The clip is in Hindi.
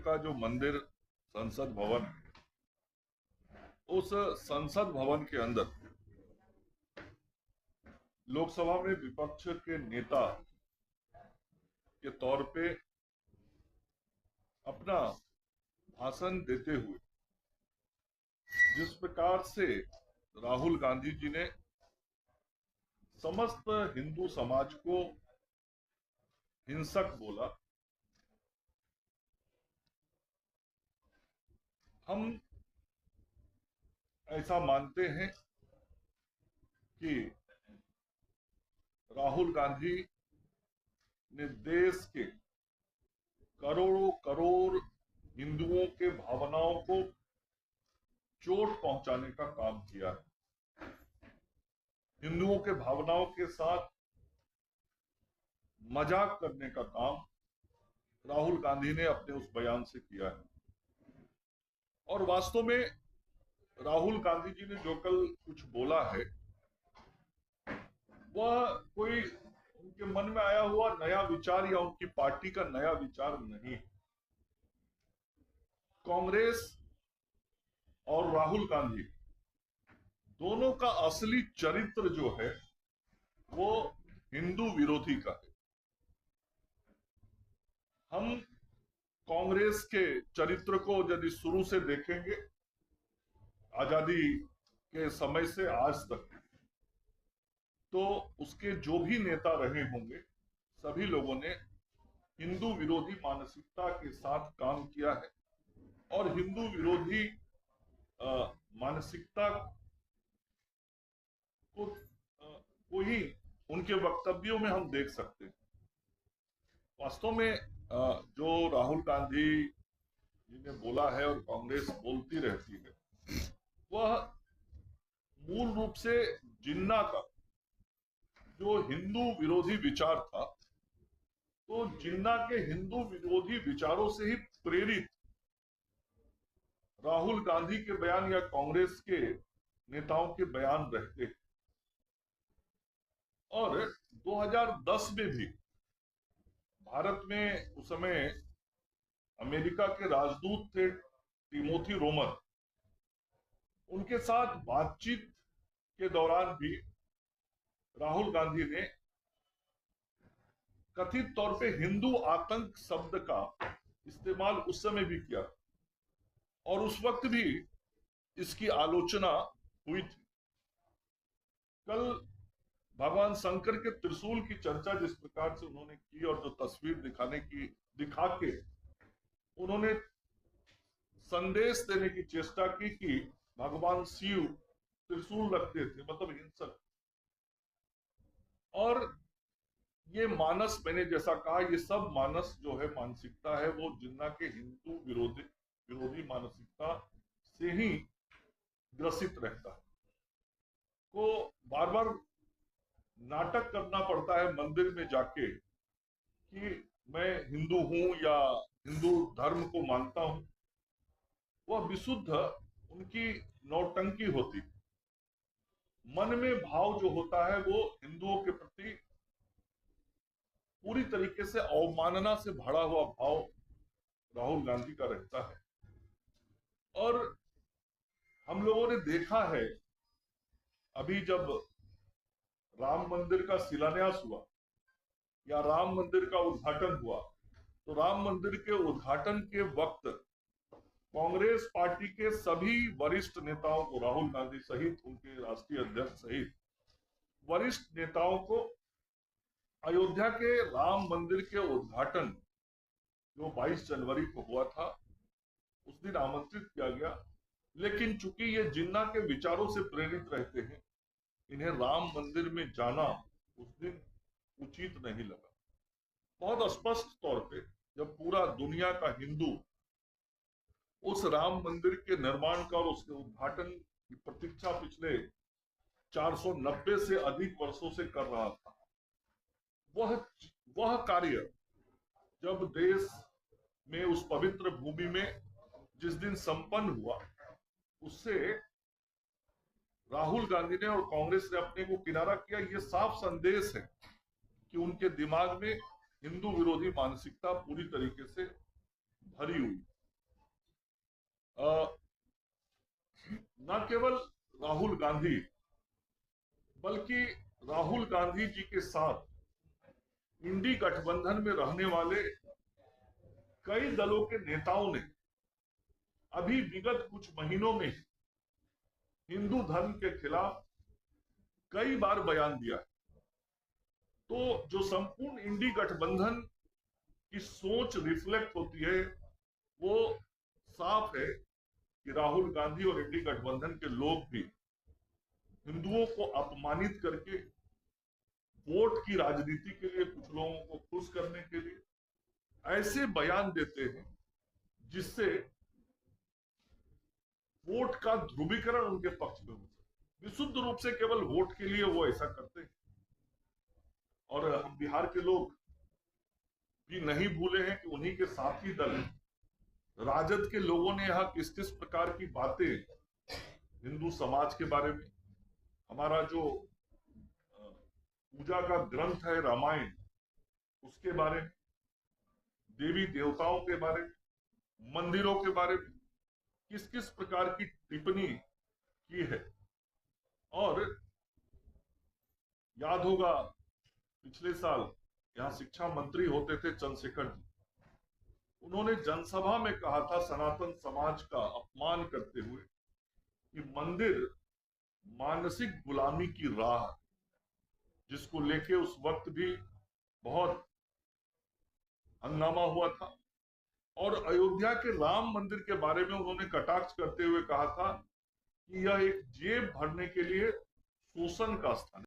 का जो मंदिर संसद भवन है, उस संसद भवन के अंदर लोकसभा में विपक्ष के नेता के तौर पे अपना भाषण देते हुए जिस प्रकार से राहुल गांधी जी ने समस्त हिंदू समाज को हिंसक बोला, हम ऐसा मानते हैं कि राहुल गांधी ने देश के करोड़ों करोड़ हिंदुओं के भावनाओं को चोट पहुंचाने का काम किया है। हिंदुओं के भावनाओं के साथ मजाक करने का काम राहुल गांधी ने अपने उस बयान से किया है। और वास्तव में राहुल गांधी जी ने जो कल कुछ बोला है वह कोई उनके मन में आया हुआ नया विचार या उनकी पार्टी का नया विचार नहीं है। कांग्रेस और राहुल गांधी दोनों का असली चरित्र जो है वो हिंदू विरोधी का है। हम कांग्रेस के चरित्र को यदि शुरू से देखेंगे, आजादी के समय से आज तक, तो उसके जो भी नेता रहे होंगे सभी लोगों ने हिंदू विरोधी मानसिकता के साथ काम किया है। और हिंदू विरोधी मानसिकता को ही उनके वक्तव्यों में हम देख सकते हैं। वास्तव में जो राहुल गांधी जी ने बोला है और कांग्रेस बोलती रहती है, वह मूल रूप से जिन्ना का जो हिंदू विरोधी विचार था, तो जिन्ना के हिंदू विरोधी विचारों से ही प्रेरित राहुल गांधी के बयान या कांग्रेस के नेताओं के बयान रहते हैं। और 2010 में भी भारत में उस समय अमेरिका के राजदूत थे टिमोथी रोमन, उनके साथ बातचीत के दौरान भी राहुल गांधी ने कथित तौर पे हिंदू आतंक शब्द का इस्तेमाल उस समय भी किया और उस वक्त भी इसकी आलोचना हुई थी। कल भगवान शंकर के त्रिशूल की चर्चा जिस प्रकार से उन्होंने की और जो तस्वीर दिखा के उन्होंने संदेश देने की चेष्टा की कि भगवान शिव त्रिशूल रखते थे, मतलब हिंसक। और ये मानस, मैंने जैसा कहा, ये सब मानस जो है, मानसिकता है, वो जिन्ना के हिंदू विरोधी मानसिकता से ही ग्रसित रहता है। को बार बार नाटक करना पड़ता है मंदिर में जाके कि मैं हिंदू हूं या हिंदू धर्म को मानता हूं। वह विशुद्ध उनकी नौटंकी होती। मन में भाव जो होता है वो हिंदुओं के प्रति पूरी तरीके से अवमानना से भरा हुआ भाव राहुल गांधी का रहता है। और हम लोगों ने देखा है, अभी जब राम मंदिर का शिलान्यास हुआ या राम मंदिर का उद्घाटन हुआ, तो राम मंदिर के उद्घाटन के वक्त कांग्रेस पार्टी के सभी वरिष्ठ नेताओं को, राहुल गांधी सहित, उनके राष्ट्रीय अध्यक्ष सहित वरिष्ठ नेताओं को अयोध्या के राम मंदिर के उद्घाटन जो 22 जनवरी को हुआ था उस दिन आमंत्रित किया गया। लेकिन चूंकि ये जिन्ना के विचारों से प्रेरित रहते हैं, इन्हें राम मंदिर में जाना उस दिन उचित नहीं लगा। बहुत स्पष्ट तौर पे जब पूरा दुनिया का हिंदू उस राम मंदिर के निर्माण का और उसके उद्घाटन की प्रतीक्षा पिछले 490 से अधिक वर्षों से कर रहा था, वह कार्य जब देश में उस पवित्र भूमि में जिस दिन संपन्न हुआ, उससे राहुल गांधी ने और कांग्रेस ने अपने को किनारा किया। यह साफ संदेश है कि उनके दिमाग में हिंदू विरोधी मानसिकता पूरी तरीके से भरी हुई। न केवल राहुल गांधी बल्कि राहुल गांधी जी के साथ इंडी गठबंधन में रहने वाले कई दलों के नेताओं ने अभी विगत कुछ महीनों में हिंदू धर्म के खिलाफ कई बार बयान दिया है। तो जो संपूर्ण इंडी गठबंधन की सोच रिफ्लेक्ट होती है वो साफ है कि राहुल गांधी और इंडी गठबंधन के लोग भी हिंदुओं को अपमानित करके वोट की राजनीति के लिए, कुछ लोगों को खुश करने के लिए ऐसे बयान देते हैं जिससे वोट का ध्रुवीकरण उनके पक्ष में होता है। विशुद्ध रूप से केवल वोट के लिए वो ऐसा करते हैं। और हम बिहार के लोग भी नहीं भूले हैं कि उन्हीं के साथी दल राजद के लोगों ने यहाँ किस किस प्रकार की बातें हिंदू समाज के बारे में, हमारा जो पूजा का ग्रंथ है रामायण, उसके बारे में, देवी देवताओं के बारे में, मंदिरों के बारे में किस किस प्रकार की टिप्पणी की है। और याद होगा पिछले साल यहाँ शिक्षा मंत्री होते थे चंद्रशेखर जी, उन्होंने जनसभा में कहा था सनातन समाज का अपमान करते हुए कि मंदिर मानसिक गुलामी की राह, जिसको लेके उस वक्त भी बहुत हंगामा हुआ था। और अयोध्या के राम मंदिर के बारे में उन्होंने कटाक्ष करते हुए कहा था कि यह एक जेब भरने के लिए शोषण का स्थान है।